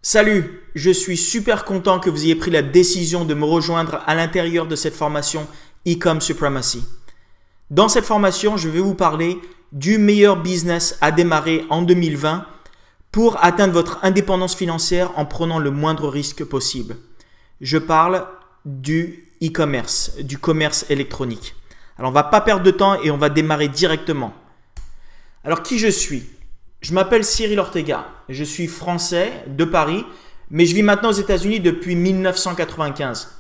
Salut, je suis super content que vous ayez pris la décision de me rejoindre à l'intérieur de cette formation E-Com Supremacy. Dans cette formation, je vais vous parler du meilleur business à démarrer en 2020 pour atteindre votre indépendance financière en prenant le moindre risque possible. Je parle du e-commerce, du commerce électronique. Alors, on ne va pas perdre de temps et on va démarrer directement. Alors, qui je suis ? Je m'appelle Cyril Ortega. Je suis français de Paris, mais je vis maintenant aux États-Unis depuis 1995.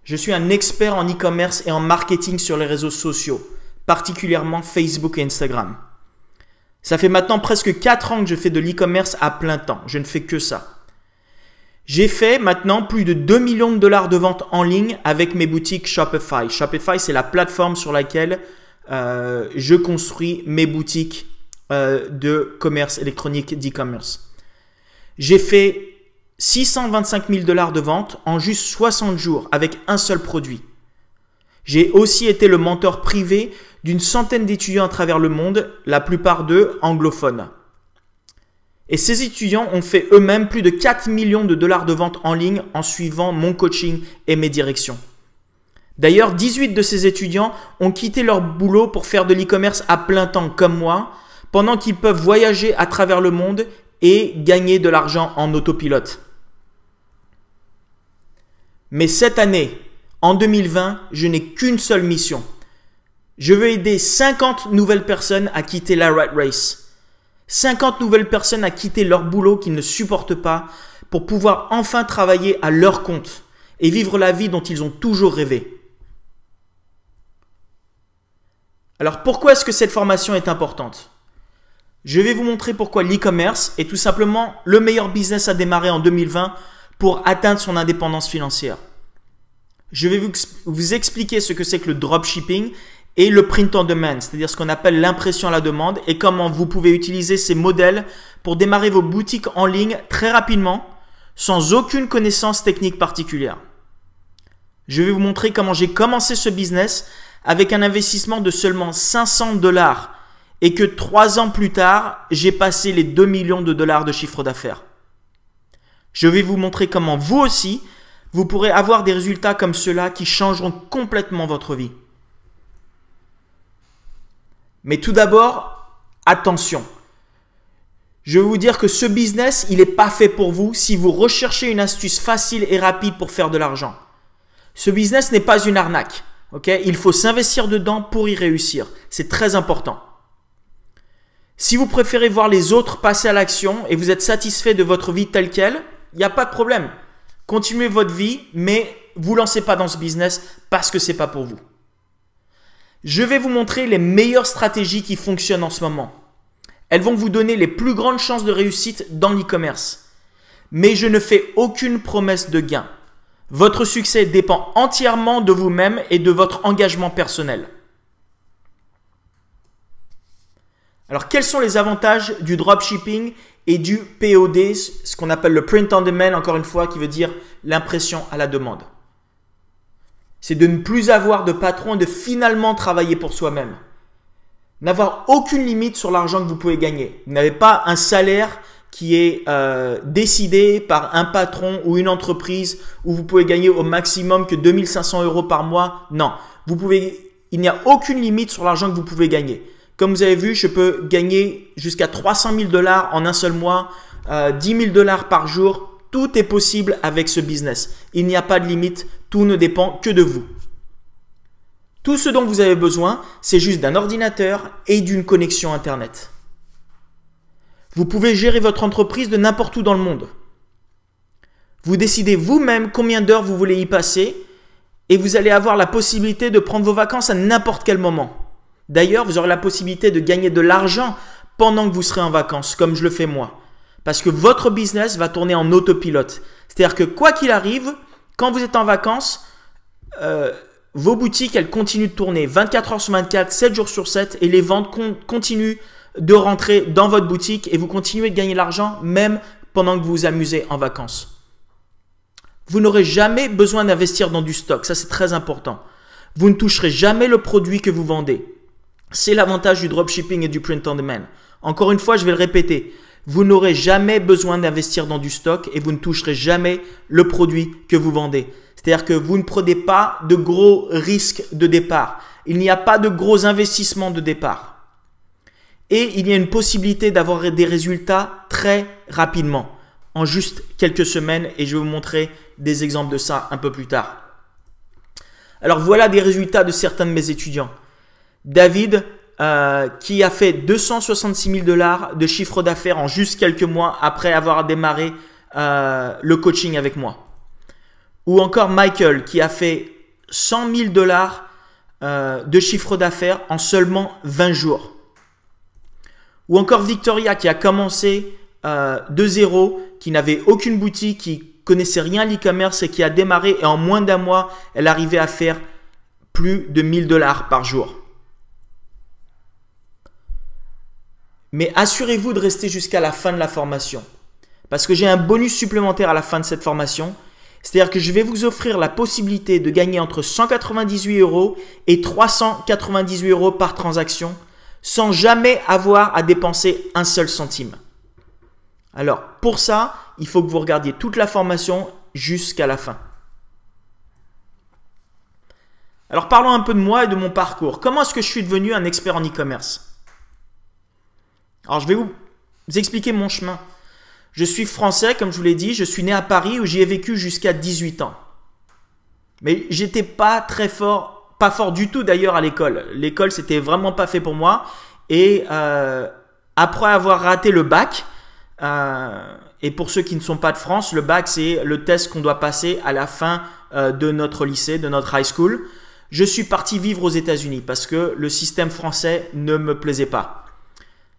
Je suis un expert en e-commerce et en marketing sur les réseaux sociaux, particulièrement Facebook et Instagram. Ça fait maintenant presque 4 ans que je fais de l'e-commerce à plein temps. Je ne fais que ça. J'ai fait maintenant plus de 2 millions de dollars de ventes en ligne avec mes boutiques Shopify. Shopify, c'est la plateforme sur laquelle je construis mes boutiques de commerce électronique, d'e-commerce. J'ai fait 625 000 dollars de ventes en juste 60 jours avec un seul produit. J'ai aussi été le mentor privé d'une centaine d'étudiants à travers le monde, la plupart d'eux anglophones. Et ces étudiants ont fait eux-mêmes plus de 4 millions de dollars de ventes en ligne en suivant mon coaching et mes directions. D'ailleurs, 18 de ces étudiants ont quitté leur boulot pour faire de l'e-commerce à plein temps comme moi, pendant qu'ils peuvent voyager à travers le monde et gagner de l'argent en autopilote. Mais cette année, en 2020, je n'ai qu'une seule mission. Je veux aider 50 nouvelles personnes à quitter la rat race. 50 nouvelles personnes à quitter leur boulot qu'ils ne supportent pas pour pouvoir enfin travailler à leur compte et vivre la vie dont ils ont toujours rêvé. Alors pourquoi est-ce que cette formation est importante ? Je vais vous montrer pourquoi l'e-commerce est tout simplement le meilleur business à démarrer en 2020 pour atteindre son indépendance financière. Je vais vous expliquer ce que c'est que le dropshipping et le print on demand, c'est-à-dire ce qu'on appelle l'impression à la demande et comment vous pouvez utiliser ces modèles pour démarrer vos boutiques en ligne très rapidement sans aucune connaissance technique particulière. Je vais vous montrer comment j'ai commencé ce business avec un investissement de seulement 500 dollars et que 3 ans plus tard, j'ai passé les 2 millions de dollars de chiffre d'affaires. Je vais vous montrer comment vous aussi, vous pourrez avoir des résultats comme ceux-là qui changeront complètement votre vie. Mais tout d'abord, attention. Je vais vous dire que ce business, il n'est pas fait pour vous si vous recherchez une astuce facile et rapide pour faire de l'argent. Ce business n'est pas une arnaque. Okay? Il faut s'investir dedans pour y réussir. C'est très important. Si vous préférez voir les autres passer à l'action et vous êtes satisfait de votre vie telle qu'elle, il n'y a pas de problème. Continuez votre vie, mais vous ne lancez pas dans ce business parce que ce n'est pas pour vous. Je vais vous montrer les meilleures stratégies qui fonctionnent en ce moment. Elles vont vous donner les plus grandes chances de réussite dans l'e-commerce. Mais je ne fais aucune promesse de gain. Votre succès dépend entièrement de vous-même et de votre engagement personnel. Alors, quels sont les avantages du dropshipping et du POD, ce qu'on appelle le print on demand, encore une fois, qui veut dire l'impression à la demande? C'est de ne plus avoir de patron et de finalement travailler pour soi-même. N'avoir aucune limite sur l'argent que vous pouvez gagner. Vous n'avez pas un salaire qui est décidé par un patron ou une entreprise où vous pouvez gagner au maximum que 2 500 € par mois. Non, il n'y a aucune limite sur l'argent que vous pouvez gagner. Comme vous avez vu, je peux gagner jusqu'à 300 000 dollars en un seul mois, 10 000 dollars par jour. Tout est possible avec ce business. Il n'y a pas de limite. Tout ne dépend que de vous. Tout ce dont vous avez besoin, c'est juste d'un ordinateur et d'une connexion Internet. Vous pouvez gérer votre entreprise de n'importe où dans le monde. Vous décidez vous-même combien d'heures vous voulez y passer et vous allez avoir la possibilité de prendre vos vacances à n'importe quel moment. D'ailleurs, vous aurez la possibilité de gagner de l'argent pendant que vous serez en vacances, comme je le fais moi. Parce que votre business va tourner en autopilote. C'est-à-dire que quoi qu'il arrive, quand vous êtes en vacances, vos boutiques, elles continuent de tourner 24 heures sur 24, 7 jours sur 7 et les ventes continuent de rentrer dans votre boutique et vous continuez de gagner de l'argent même pendant que vous vous amusez en vacances. Vous n'aurez jamais besoin d'investir dans du stock. Ça, c'est très important. Vous ne toucherez jamais le produit que vous vendez. C'est l'avantage du dropshipping et du print on demand. Encore une fois, je vais le répéter. vous n'aurez jamais besoin d'investir dans du stock et vous ne toucherez jamais le produit que vous vendez. C'est-à-dire que vous ne prenez pas de gros risques de départ. Il n'y a pas de gros investissements de départ. Et il y a une possibilité d'avoir des résultats très rapidement, en juste quelques semaines, et je vais vous montrer des exemples de ça un peu plus tard. Alors voilà des résultats de certains de mes étudiants. David, qui a fait 266 000 $ de chiffre d'affaires en juste quelques mois après avoir démarré le coaching avec moi. Ou encore Michael, qui a fait 100 000 $ de chiffre d'affaires en seulement 20 jours. Ou encore Victoria, qui a commencé de zéro, qui n'avait aucune boutique, qui connaissait rien à l'e-commerce et qui a démarré, et en moins d'un mois, elle arrivait à faire plus de 1000 $ par jour. Mais assurez-vous de rester jusqu'à la fin de la formation, parce que j'ai un bonus supplémentaire à la fin de cette formation. C'est-à-dire que je vais vous offrir la possibilité de gagner entre 198 € et 398 € par transaction sans jamais avoir à dépenser un seul centime. Alors, pour ça, il faut que vous regardiez toute la formation jusqu'à la fin. Alors, parlons un peu de moi et de mon parcours. Comment est-ce que je suis devenu un expert en e-commerce? Alors, je vais vous expliquer mon chemin. Je suis français, comme je vous l'ai dit. Je suis né à Paris où j'y ai vécu jusqu'à 18 ans. Mais j'étais pas très fort, pas fort du tout d'ailleurs à l'école. L'école, c'était vraiment pas fait pour moi. Et après avoir raté le bac, et pour ceux qui ne sont pas de France, le bac, c'est le test qu'on doit passer à la fin de notre lycée, de notre high school. Je suis parti vivre aux États-Unis parce que le système français ne me plaisait pas.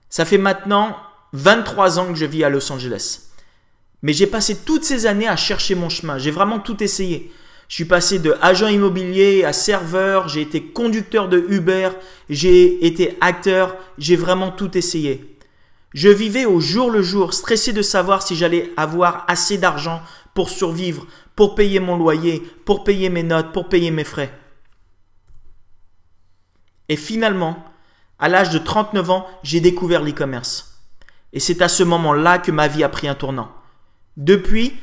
Ça fait maintenant 23 ans que je vis à Los Angeles. Mais j'ai passé toutes ces années à chercher mon chemin. J'ai vraiment tout essayé. Je suis passé de agent immobilier à serveur, j'ai été conducteur de Uber, j'ai été acteur, j'ai vraiment tout essayé. Je vivais au jour le jour, stressé de savoir si j'allais avoir assez d'argent pour survivre, pour payer mon loyer, pour payer mes notes, pour payer mes frais. Et finalement, à l'âge de 39 ans, j'ai découvert l'e-commerce. Et c'est à ce moment-là que ma vie a pris un tournant. Depuis,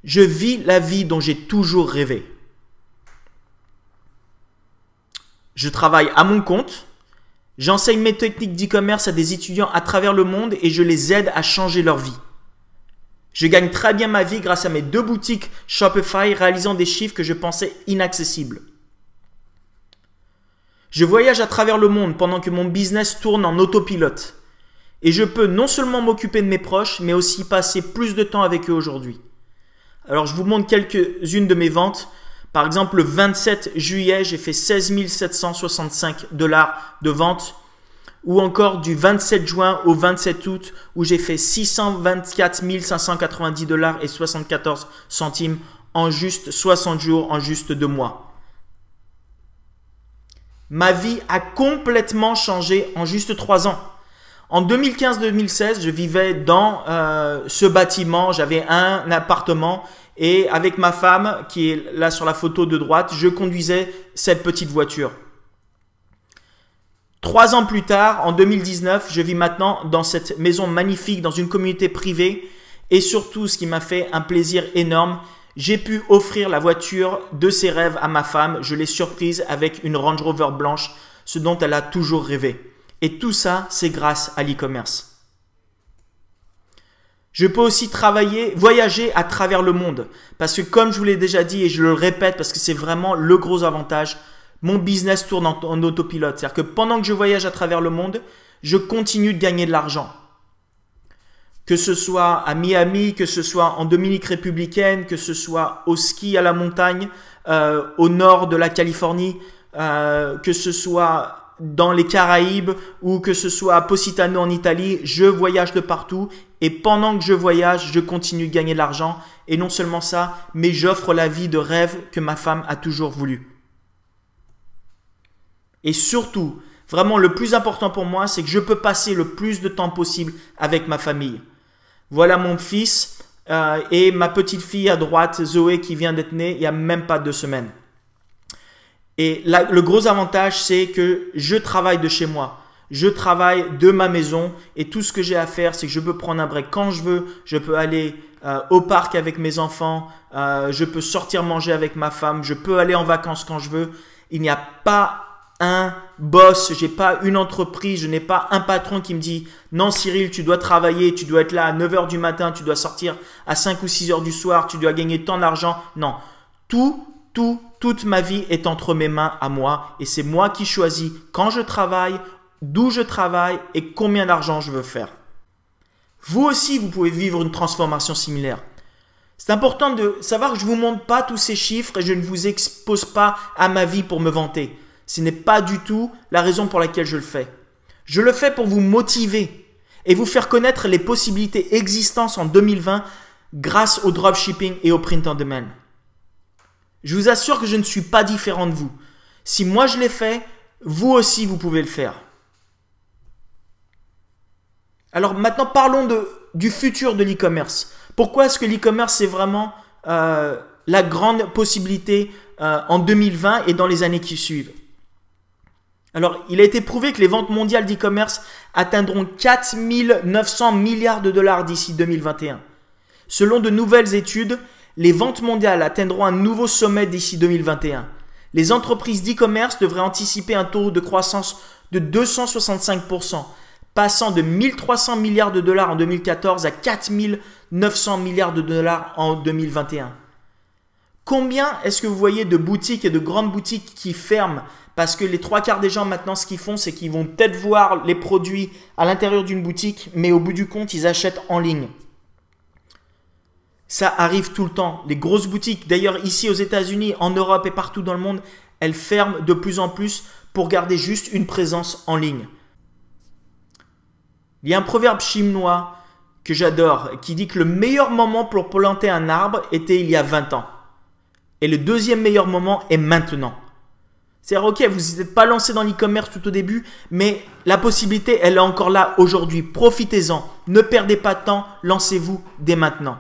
je vis la vie dont j'ai toujours rêvé. Je travaille à mon compte. J'enseigne mes techniques d'e-commerce à des étudiants à travers le monde et je les aide à changer leur vie. Je gagne très bien ma vie grâce à mes 2 boutiques Shopify réalisant des chiffres que je pensais inaccessibles. Je voyage à travers le monde pendant que mon business tourne en autopilote. Et je peux non seulement m'occuper de mes proches, mais aussi passer plus de temps avec eux aujourd'hui. Alors, je vous montre quelques-unes de mes ventes. Par exemple, le 27 juillet, j'ai fait 16 765 $ de vente. Ou encore du 27 juin au 27 août, où j'ai fait 624 590 $ et 74 centimes en juste 60 jours, en juste 2 mois. Ma vie a complètement changé en juste 3 ans. En 2015-2016, je vivais dans ce bâtiment, j'avais un appartement et avec ma femme qui est là sur la photo de droite, je conduisais cette petite voiture. 3 ans plus tard, en 2019, je vis maintenant dans cette maison magnifique, dans une communauté privée et surtout, ce qui m'a fait un plaisir énorme, j'ai pu offrir la voiture de ses rêves à ma femme. Je l'ai surprise avec une Range Rover blanche, ce dont elle a toujours rêvé. Et tout ça, c'est grâce à l'e-commerce. Je peux aussi voyager à travers le monde. Parce que comme je vous l'ai déjà dit et je le répète parce que c'est vraiment le gros avantage, mon business tourne en autopilote. C'est-à-dire que pendant que je voyage à travers le monde, je continue de gagner de l'argent. Que ce soit à Miami, que ce soit en Dominique républicaine, que ce soit au ski à la montagne, au nord de la Californie, que ce soit dans les Caraïbes ou que ce soit à Positano en Italie, je voyage de partout et pendant que je voyage, je continue de gagner de l'argent et non seulement ça, mais j'offre la vie de rêve que ma femme a toujours voulu. Et surtout, vraiment le plus important pour moi, c'est que je peux passer le plus de temps possible avec ma famille. Voilà mon fils et ma petite fille à droite, Zoé, qui vient d'être née il n'y a même pas 2 semaines. Et là, le gros avantage, c'est que je travaille de chez moi. Je travaille de ma maison et tout ce que j'ai à faire, c'est que je peux prendre un break quand je veux. Je peux aller au parc avec mes enfants. Je peux sortir manger avec ma femme. Je peux aller en vacances quand je veux. Il n'y a pas un boss, j'ai pas une entreprise, je n'ai pas un patron qui me dit « Non Cyril, tu dois travailler, tu dois être là à 9 h du matin, tu dois sortir à 5 ou 6 h du soir, tu dois gagner tant d'argent. » Non, toute ma vie est entre mes mains à moi et c'est moi qui choisis quand je travaille, d'où je travaille et combien d'argent je veux faire. Vous aussi, vous pouvez vivre une transformation similaire. C'est important de savoir que je ne vous montre pas tous ces chiffres et je ne vous expose pas à ma vie pour me vanter. Ce n'est pas du tout la raison pour laquelle je le fais. Je le fais pour vous motiver et vous faire connaître les possibilités existantes en 2020 grâce au dropshipping et au print on demand. Je vous assure que je ne suis pas différent de vous. Si moi je l'ai fait, vous aussi vous pouvez le faire. Alors maintenant parlons du futur de l'e-commerce. Pourquoi est-ce que l'e-commerce c'est vraiment la grande possibilité en 2020 et dans les années qui suivent? Alors, il a été prouvé que les ventes mondiales d'e-commerce atteindront 4 900 milliards de dollars d'ici 2021. Selon de nouvelles études, les ventes mondiales atteindront un nouveau sommet d'ici 2021. Les entreprises d'e-commerce devraient anticiper un taux de croissance de 265%, passant de 1 300 milliards de dollars en 2014 à 4 900 milliards de dollars en 2021. Combien est-ce que vous voyez de boutiques et de grandes boutiques qui ferment? Parce que les 3/4 des gens maintenant, ce qu'ils font, c'est qu'ils vont peut-être voir les produits à l'intérieur d'une boutique, mais au bout du compte, ils achètent en ligne. Ça arrive tout le temps. Les grosses boutiques, d'ailleurs ici aux États-Unis, en Europe et partout dans le monde, elles ferment de plus en plus pour garder juste une présence en ligne. Il y a un proverbe chinois que j'adore qui dit que le meilleur moment pour planter un arbre était il y a 20 ans. Et le deuxième meilleur moment est maintenant. C'est-à-dire, ok, vous n'êtes pas lancé dans l'e-commerce tout au début, mais la possibilité, elle est encore là aujourd'hui. Profitez-en. Ne perdez pas de temps. Lancez-vous dès maintenant.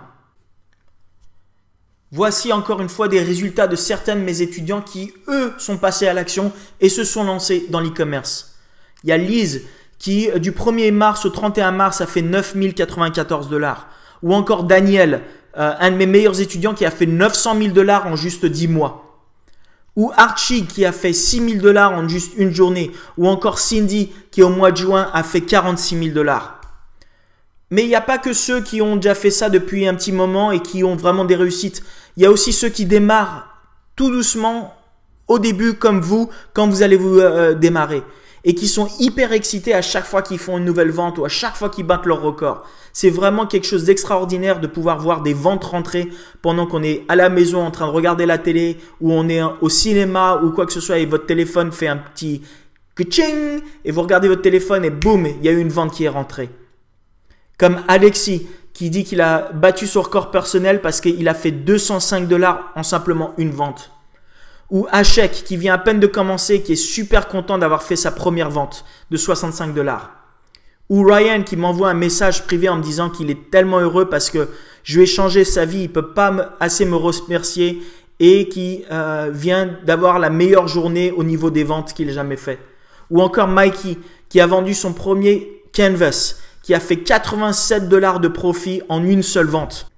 Voici encore une fois des résultats de certains de mes étudiants qui, eux, sont passés à l'action et se sont lancés dans l'e-commerce. Il y a Lise qui, du 1er mars au 31 mars, a fait 9 094 $. Ou encore Daniel, un de mes meilleurs étudiants qui a fait 900 000 $ en juste 10 mois. Ou Archie qui a fait 6 000 $ en juste une journée. Ou encore Cindy qui au mois de juin a fait 46 000 $. Mais il n'y a pas que ceux qui ont déjà fait ça depuis un petit moment et qui ont vraiment des réussites. Il y a aussi ceux qui démarrent tout doucement au début comme vous quand vous allez vous démarrer. Et qui sont hyper excités à chaque fois qu'ils font une nouvelle vente ou à chaque fois qu'ils battent leur record. C'est vraiment quelque chose d'extraordinaire de pouvoir voir des ventes rentrer pendant qu'on est à la maison en train de regarder la télé ou on est au cinéma ou quoi que ce soit et votre téléphone fait un petit ka-ching et vous regardez votre téléphone et boum, il y a eu une vente qui est rentrée. Comme Alexis qui dit qu'il a battu son record personnel parce qu'il a fait 205 $ en simplement une vente. Ou Hachek qui vient à peine de commencer, qui est super content d'avoir fait sa première vente de 65 $. Ou Ryan qui m'envoie un message privé en me disant qu'il est tellement heureux parce que je lui ai changé sa vie, il ne peut pas assez me remercier et qui vient d'avoir la meilleure journée au niveau des ventes qu'il ait jamais fait. Ou encore Mikey qui a vendu son premier canvas, qui a fait 87 $ de profit en une seule vente.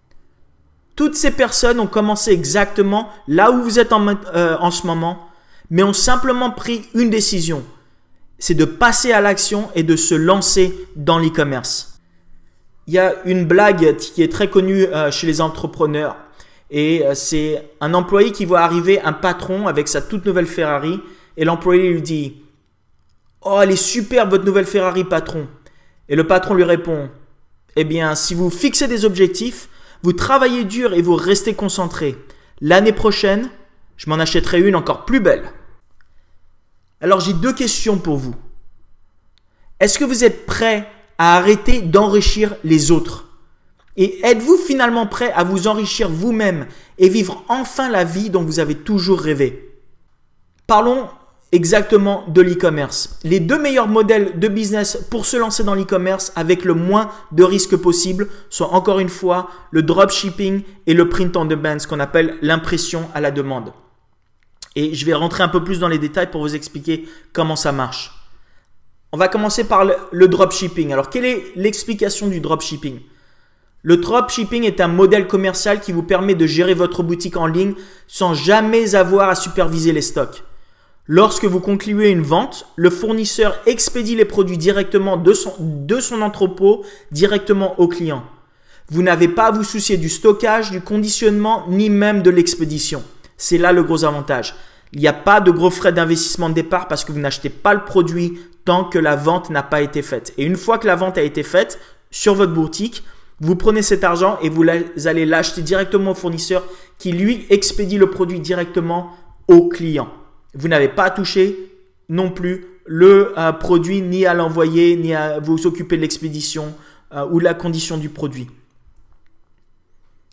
Toutes ces personnes ont commencé exactement là où vous êtes en ce moment, mais ont simplement pris une décision. C'est de passer à l'action et de se lancer dans l'e-commerce. Il y a une blague qui est très connue chez les entrepreneurs. Et c'est un employé qui voit arriver un patron avec sa toute nouvelle Ferrari. Et l'employé lui dit « Oh, elle est superbe votre nouvelle Ferrari, patron !» Et le patron lui répond « Eh bien, si vous fixez des objectifs, vous travaillez dur et vous restez concentré. L'année prochaine, je m'en achèterai une encore plus belle. » Alors, j'ai deux questions pour vous. Est-ce que vous êtes prêt à arrêter d'enrichir les autres? Et êtes-vous finalement prêt à vous enrichir vous-même et vivre enfin la vie dont vous avez toujours rêvé? Parlons exactement de l'e-commerce. Les deux meilleurs modèles de business pour se lancer dans l'e-commerce avec le moins de risques possible sont encore une fois le dropshipping et le print on demand, ce qu'on appelle l'impression à la demande. Et je vais rentrer un peu plus dans les détails pour vous expliquer comment ça marche. On va commencer par le dropshipping. Alors, quelle est l'explication du dropshipping? Le dropshipping est un modèle commercial qui vous permet de gérer votre boutique en ligne sans jamais avoir à superviser les stocks. Lorsque vous concluez une vente, le fournisseur expédie les produits directement de son entrepôt directement au client. Vous n'avez pas à vous soucier du stockage, du conditionnement, ni même de l'expédition. C'est là le gros avantage. Il n'y a pas de gros frais d'investissement de départ parce que vous n'achetez pas le produit tant que la vente n'a pas été faite. Et une fois que la vente a été faite sur votre boutique, vous prenez cet argent et vous allez l'acheter directement au fournisseur qui lui expédie le produit directement au client. Vous n'avez pas à toucher non plus le produit, ni à l'envoyer, ni à vous occuper de l'expédition ou de la condition du produit.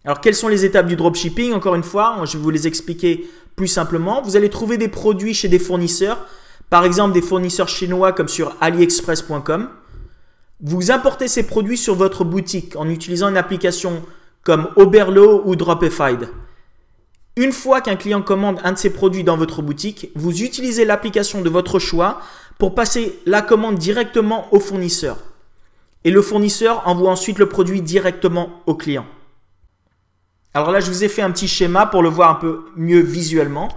Alors, quelles sont les étapes du dropshipping? Encore une fois, je vais vous les expliquer plus simplement. Vous allez trouver des produits chez des fournisseurs, par exemple des fournisseurs chinois comme sur aliexpress.com. Vous importez ces produits sur votre boutique en utilisant une application comme Oberlo ou Dropified. Une fois qu'un client commande un de ces produits dans votre boutique, vous utilisez l'application de votre choix pour passer la commande directement au fournisseur. Et le fournisseur envoie ensuite le produit directement au client. Alors là, je vous ai fait un petit schéma pour le voir un peu mieux visuellement.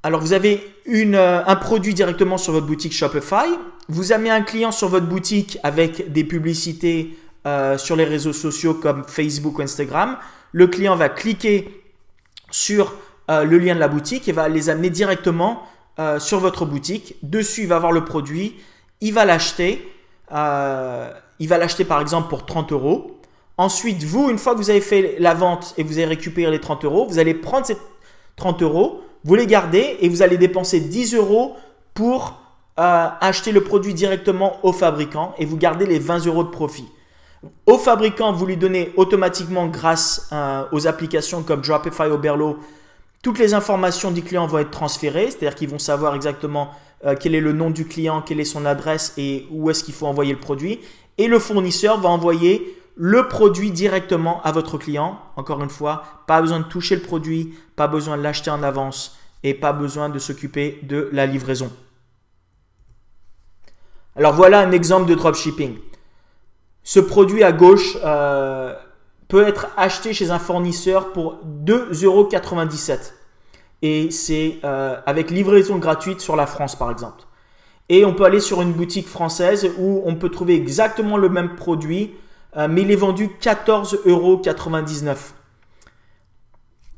Alors, vous avez un produit directement sur votre boutique Shopify. Vous amenez un client sur votre boutique avec des publicités sur les réseaux sociaux comme Facebook ou Instagram. Le client va cliquer sur le lien de la boutique et va les amener directement sur votre boutique. Dessus, il va voir le produit. Il va l'acheter. Il va l'acheter par exemple pour 30 €. Ensuite, vous, une fois que vous avez fait la vente et vous avez récupéré les 30 €, vous allez prendre ces 30 €, vous les gardez et vous allez dépenser 10 € pour acheter le produit directement au fabricant et vous gardez les 20 € de profit. Au fabricant, vous lui donnez automatiquement grâce aux applications comme Dropify ou Oberlo, toutes les informations du client vont être transférées, c'est-à-dire qu'ils vont savoir exactement quel est le nom du client, quelle est son adresse et où est-ce qu'il faut envoyer le produit. Et le fournisseur va envoyer le produit directement à votre client. Encore une fois, pas besoin de toucher le produit, pas besoin de l'acheter en avance et pas besoin de s'occuper de la livraison. Alors voilà un exemple de dropshipping. Ce produit à gauche peut être acheté chez un fournisseur pour 2,97 € et c'est avec livraison gratuite sur la France par exemple. Et on peut aller sur une boutique française où on peut trouver exactement le même produit mais il est vendu 14,99 €.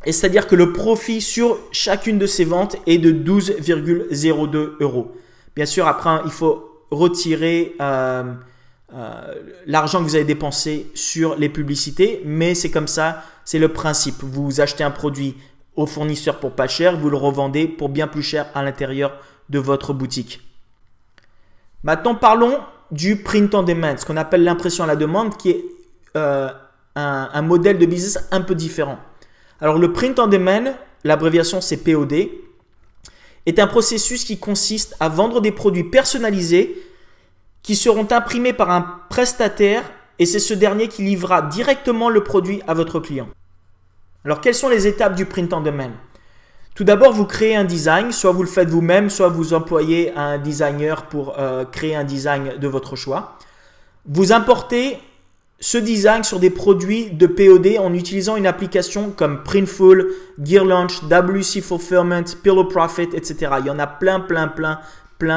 Et c'est-à-dire que le profit sur chacune de ces ventes est de 12,02 €. Bien sûr, après, il faut retirer l'argent que vous avez dépensé sur les publicités, mais c'est comme ça, c'est le principe. Vous achetez un produit au fournisseur pour pas cher, vous le revendez pour bien plus cher à l'intérieur de votre boutique. Maintenant, parlons du print on demand, ce qu'on appelle l'impression à la demande, qui est un modèle de business un peu différent. Alors, le print on demand, l'abréviation c'est POD, est un processus qui consiste à vendre des produits personnalisés qui seront imprimés par un prestataire et c'est ce dernier qui livrera directement le produit à votre client. Alors, quelles sont les étapes du print on demand? Tout d'abord, vous créez un design, soit vous le faites vous-même, soit vous employez un designer pour créer un design de votre choix. Vous importez ce design sur des produits de POD en utilisant une application comme Printful, Gearlaunch, WC Fulfillment, Pillow Profit, etc. Il y en a plein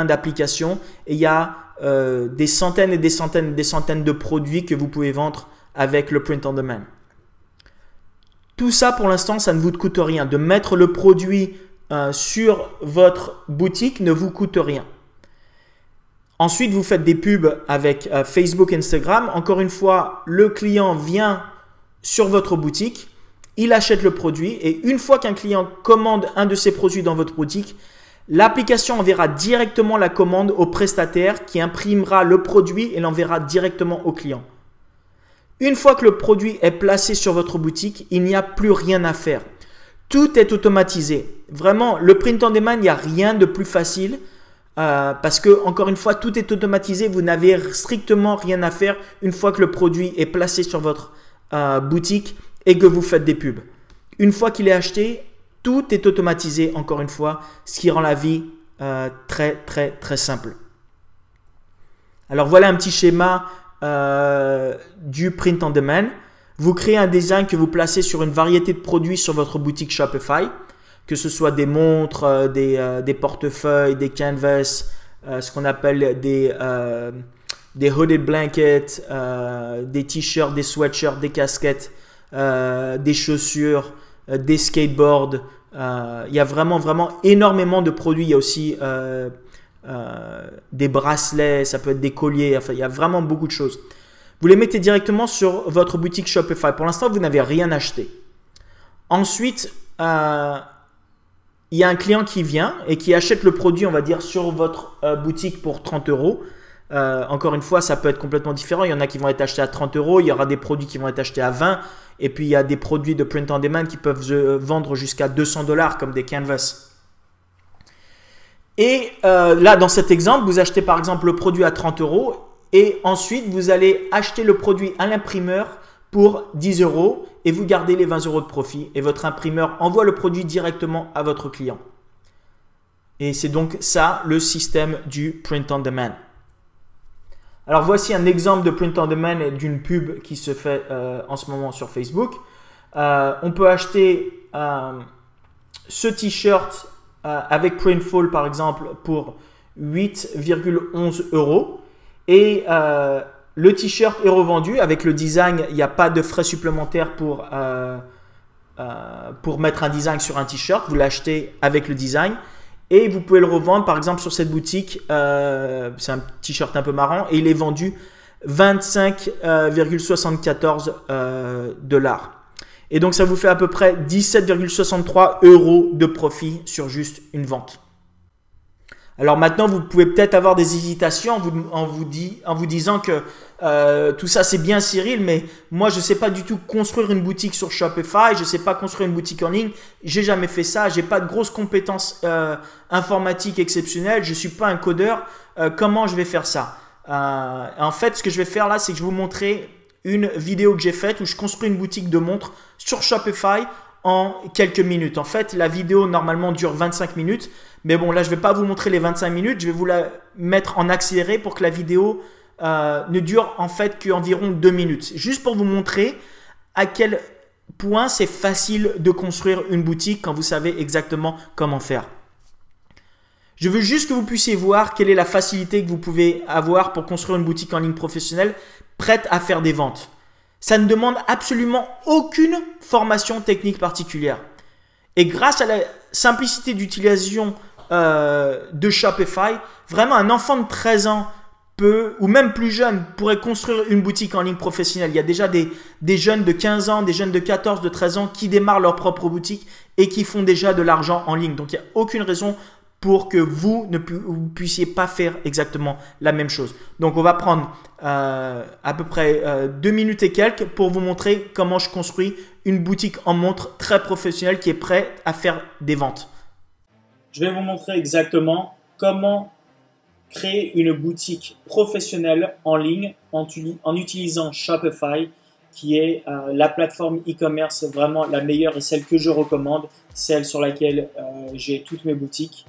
d'applications et il y a des centaines et des centaines de produits que vous pouvez vendre avec le print on demand. Tout ça, pour l'instant, ça ne vous coûte rien. De mettre le produit sur votre boutique ne vous coûte rien. Ensuite, vous faites des pubs avec Facebook, Instagram. Encore une fois, le client vient sur votre boutique, il achète le produit et une fois qu'un client commande un de ces produits dans votre boutique, l'application enverra directement la commande au prestataire qui imprimera le produit et l'enverra directement au client. Une fois que le produit est placé sur votre boutique, il n'y a plus rien à faire. Tout est automatisé. Vraiment, le print on demand, il n'y a rien de plus facile parce que, encore une fois, tout est automatisé. Vous n'avez strictement rien à faire une fois que le produit est placé sur votre boutique et que vous faites des pubs. Une fois qu'il est acheté, tout est automatisé, encore une fois, ce qui rend la vie très simple. Alors voilà un petit schéma du print on demand. Vous créez un design que vous placez sur une variété de produits sur votre boutique Shopify, que ce soit des montres, des portefeuilles, des canvas, ce qu'on appelle des hooded blankets, des t-shirts, des sweatshirts, des casquettes, des chaussures, des skateboards. Il y a vraiment énormément de produits. Il y a aussi des bracelets, ça peut être des colliers. Enfin, il y a vraiment beaucoup de choses. Vous les mettez directement sur votre boutique Shopify. Pour l'instant, vous n'avez rien acheté. Ensuite, il y a un client qui vient et qui achète le produit, on va dire, sur votre boutique pour 30 euros. Encore une fois, ça peut être complètement différent. Il y en a qui vont être achetés à 30 euros. Il y aura des produits qui vont être achetés à 20. Et puis, il y a des produits de print on demand qui peuvent se vendre jusqu'à 200 $, comme des canvas. Et là, dans cet exemple, vous achetez par exemple le produit à 30 euros. Et ensuite, vous allez acheter le produit à l'imprimeur pour 10 euros et vous gardez les 20 euros de profit. Et votre imprimeur envoie le produit directement à votre client. Et c'est donc ça le système du print on demand. Alors voici un exemple de print on demand et d'une pub qui se fait en ce moment sur Facebook. On peut acheter ce t-shirt avec Printful par exemple pour 8,11 euros. Et le t-shirt est revendu avec le design. Il n'y a pas de frais supplémentaires pour mettre un design sur un t-shirt. Vous l'achetez avec le design. Et vous pouvez le revendre par exemple sur cette boutique. C'est un t-shirt un peu marrant. Et il est vendu 25,74 $. Et donc ça vous fait à peu près 17,63 euros de profit sur juste une vente. Alors maintenant, vous pouvez peut-être avoir des hésitations en vous disant que tout ça c'est bien Cyril, mais moi je ne sais pas du tout construire une boutique sur Shopify, je ne sais pas construire une boutique en ligne, j'ai jamais fait ça, j'ai pas de grosses compétences informatiques exceptionnelles, je suis pas un codeur, comment je vais faire ça? En fait, ce que je vais faire là, c'est que je vais vous montrer une vidéo que j'ai faite où je construis une boutique de montres sur Shopify en quelques minutes. En fait, la vidéo normalement dure 25 minutes. Mais bon, là, je ne vais pas vous montrer les 25 minutes. Je vais vous la mettre en accéléré pour que la vidéo ne dure en fait qu'environ 2 minutes. Juste pour vous montrer à quel point c'est facile de construire une boutique quand vous savez exactement comment faire. Je veux juste que vous puissiez voir quelle est la facilité que vous pouvez avoir pour construire une boutique en ligne professionnelle prête à faire des ventes. Ça ne demande absolument aucune formation technique particulière. Et grâce à la simplicité d'utilisation de Shopify, vraiment un enfant de 13 ans peut, ou même plus jeune, pourrait construire une boutique en ligne professionnelle. Il y a déjà des jeunes de 15 ans, des jeunes de 14, de 13 ans qui démarrent leur propre boutique et qui font déjà de l'argent en ligne. Donc, il n'y a aucune raison pour que vous ne puissiez pas faire exactement la même chose. Donc, on va prendre à peu près 2 minutes et quelques pour vous montrer comment je construis une boutique en montre très professionnelle qui est prête à faire des ventes. Je vais vous montrer exactement comment créer une boutique professionnelle en ligne en utilisant Shopify, qui est la plateforme e-commerce vraiment la meilleure et celle que je recommande, celle sur laquelle j'ai toutes mes boutiques.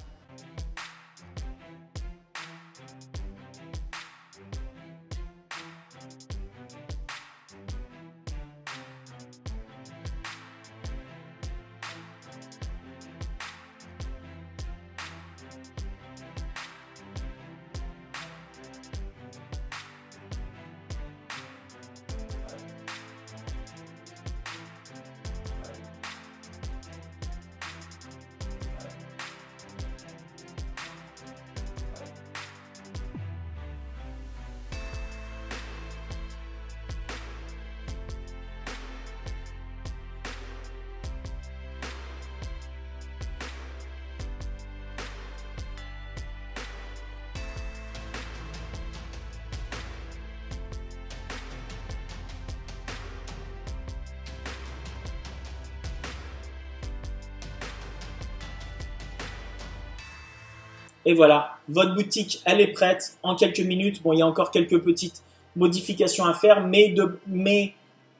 Et voilà, votre boutique, elle est prête en quelques minutes. Bon, il y a encore quelques petites modifications à faire, mais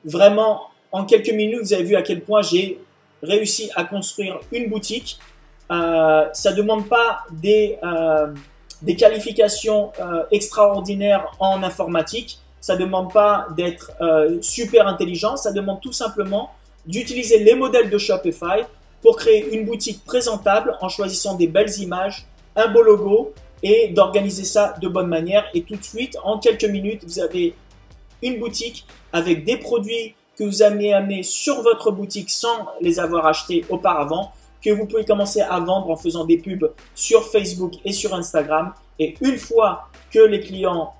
vraiment, en quelques minutes, vous avez vu à quel point j'ai réussi à construire une boutique. Ça ne demande pas des qualifications extraordinaires en informatique. Ça ne demande pas d'être super intelligent. Ça demande tout simplement d'utiliser les modèles de Shopify pour créer une boutique présentable en choisissant des belles images, un beau logo et d'organiser ça de bonne manière. Et tout de suite, en quelques minutes, vous avez une boutique avec des produits que vous avez amenés sur votre boutique sans les avoir achetés auparavant, que vous pouvez commencer à vendre en faisant des pubs sur Facebook et sur Instagram. Et une fois que les clients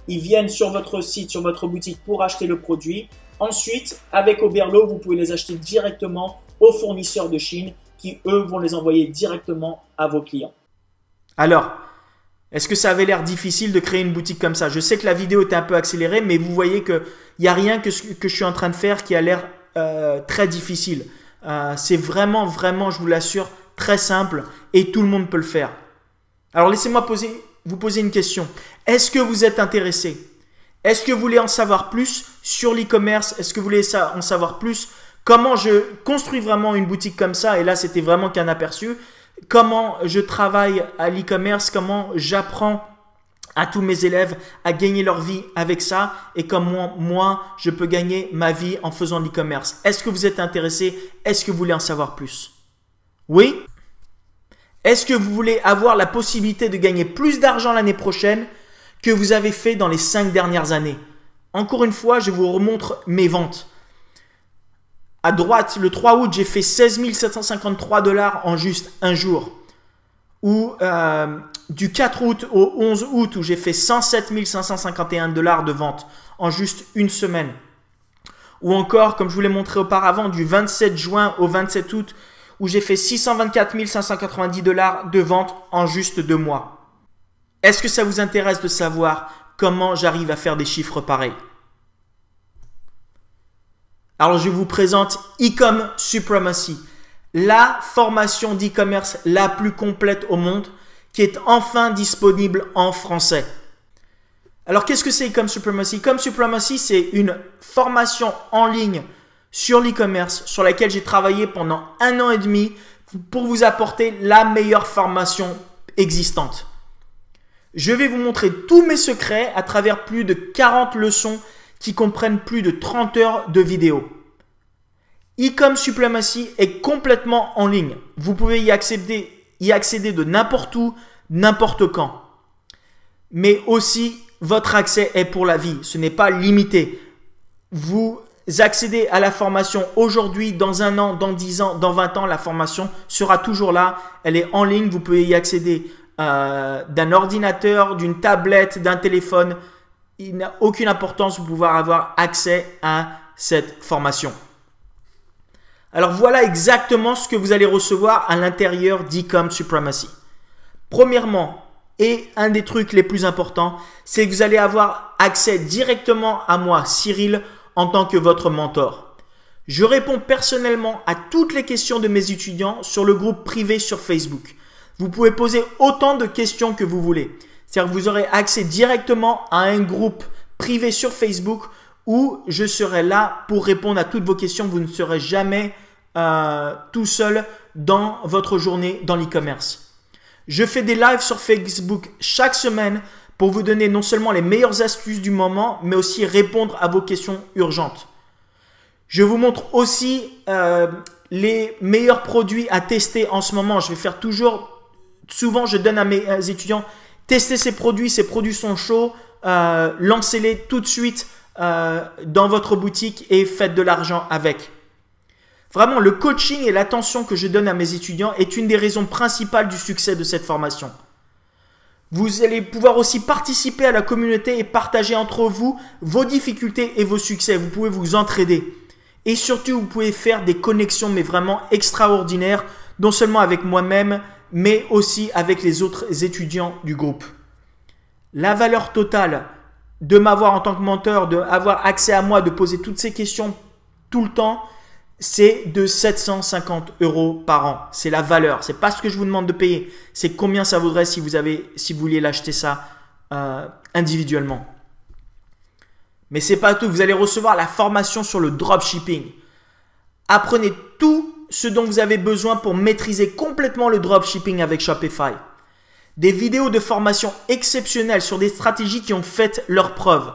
ils viennent sur votre site, sur votre boutique pour acheter le produit, ensuite, avec Oberlo, vous pouvez les acheter directement aux fournisseurs de Chine qui, eux, vont les envoyer directement à vos clients. Alors, est-ce que ça avait l'air difficile de créer une boutique comme ça? Je sais que la vidéo était un peu accélérée, mais vous voyez qu'il n'y a rien que je suis en train de faire qui a l'air très difficile. C'est vraiment, je vous l'assure, très simple et tout le monde peut le faire. Alors, laissez-moi vous poser une question. Est-ce que vous êtes intéressé? Est-ce que vous voulez en savoir plus sur l'e-commerce? Est-ce que vous voulez en savoir plus? Comment je construis vraiment une boutique comme ça? Et là, c'était vraiment qu'un aperçu. Comment je travaille à l'e-commerce? Comment j'apprends à tous mes élèves à gagner leur vie avec ça? Et comment moi, je peux gagner ma vie en faisant de l'e-commerce? Est-ce que vous êtes intéressé? Est-ce que vous voulez en savoir plus? Oui? Est-ce que vous voulez avoir la possibilité de gagner plus d'argent l'année prochaine que vous avez fait dans les 5 dernières années? Encore une fois, je vous remontre mes ventes. À droite, le 3 août, j'ai fait 16 753 $ en juste un jour. Ou du 4 août au 11 août, où j'ai fait 107 551 $ de vente en juste une semaine. Ou encore, comme je vous l'ai montré auparavant, du 27 juin au 27 août, où j'ai fait 624 590 $ de vente en juste 2 mois. Est-ce que ça vous intéresse de savoir comment j'arrive à faire des chiffres pareils? Alors, je vous présente Ecom Supremacy, la formation d'e-commerce la plus complète au monde qui est enfin disponible en français. Alors, qu'est-ce que c'est Ecom Supremacy? Ecom Supremacy, c'est une formation en ligne sur l'e-commerce sur laquelle j'ai travaillé pendant 1 an et demi pour vous apporter la meilleure formation existante. Je vais vous montrer tous mes secrets à travers plus de 40 leçons qui comprennent plus de 30 heures de vidéos. Ecom Supremacy est complètement en ligne. Vous pouvez y accéder de n'importe où, n'importe quand. Mais aussi, votre accès est pour la vie. Ce n'est pas limité. Vous accédez à la formation aujourd'hui, dans 1 an, dans 10 ans, dans 20 ans. La formation sera toujours là. Elle est en ligne. Vous pouvez y accéder d'un ordinateur, d'une tablette, d'un téléphone. Il n'a aucune importance. Vous pouvez avoir accès à cette formation. Alors voilà exactement ce que vous allez recevoir à l'intérieur d'Ecom Supremacy. Premièrement, et un des trucs les plus importants, c'est que vous allez avoir accès directement à moi, Cyril, en tant que votre mentor. Je réponds personnellement à toutes les questions de mes étudiants sur le groupe privé sur Facebook. Vous pouvez poser autant de questions que vous voulez. C'est-à-dire que vous aurez accès directement à un groupe privé sur Facebook où je serai là pour répondre à toutes vos questions. Vous ne serez jamais tout seul dans votre journée dans l'e-commerce. Je fais des lives sur Facebook chaque semaine pour vous donner non seulement les meilleures astuces du moment, mais aussi répondre à vos questions urgentes. Je vous montre aussi les meilleurs produits à tester en ce moment. Je vais faire souvent je donne à mes étudiants, testez ces produits sont chauds, lancez-les tout de suite dans votre boutique et faites de l'argent avec. Vraiment, le coaching et l'attention que je donne à mes étudiants est une des raisons principales du succès de cette formation. Vous allez pouvoir aussi participer à la communauté et partager entre vous vos difficultés et vos succès. Vous pouvez vous entraider. Et surtout, vous pouvez faire des connexions mais vraiment extraordinaires, non seulement avec moi-même, mais aussi avec les autres étudiants du groupe. La valeur totale de m'avoir en tant que mentor, d'avoir accès à moi, de poser toutes ces questions tout le temps, c'est de 750 € par an. C'est la valeur. C'est pas ce que je vous demande de payer. C'est combien ça vaudrait si vous vouliez l'acheter ça individuellement. Mais c'est pas tout. Vous allez recevoir la formation sur le dropshipping. Apprenez tout ce dont vous avez besoin pour maîtriser complètement le dropshipping avec Shopify. Des vidéos de formation exceptionnelles sur des stratégies qui ont fait leurs preuves.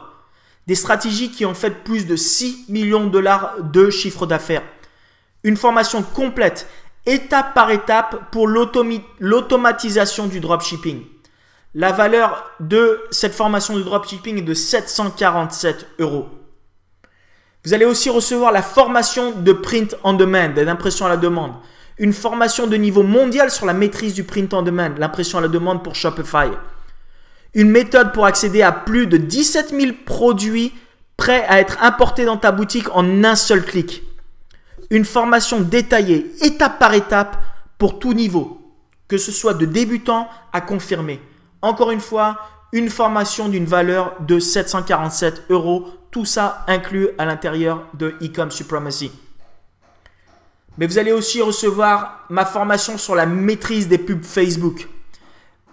Des stratégies qui ont fait plus de 6 millions de dollars de chiffre d'affaires. Une formation complète, étape par étape pour l'automatisation du dropshipping. La valeur de cette formation de dropshipping est de 747 €. Vous allez aussi recevoir la formation de print on demand, d'impression à la demande. Une formation de niveau mondial sur la maîtrise du print on demand, l'impression à la demande pour Shopify. Une méthode pour accéder à plus de 17 000 produits prêts à être importés dans ta boutique en un seul clic. Une formation détaillée, étape par étape, pour tout niveau, que ce soit de débutant à confirmé. Encore une fois, une formation d'une valeur de 747 €, tout ça inclus à l'intérieur de Ecom Supremacy. Mais vous allez aussi recevoir ma formation sur la maîtrise des pubs Facebook.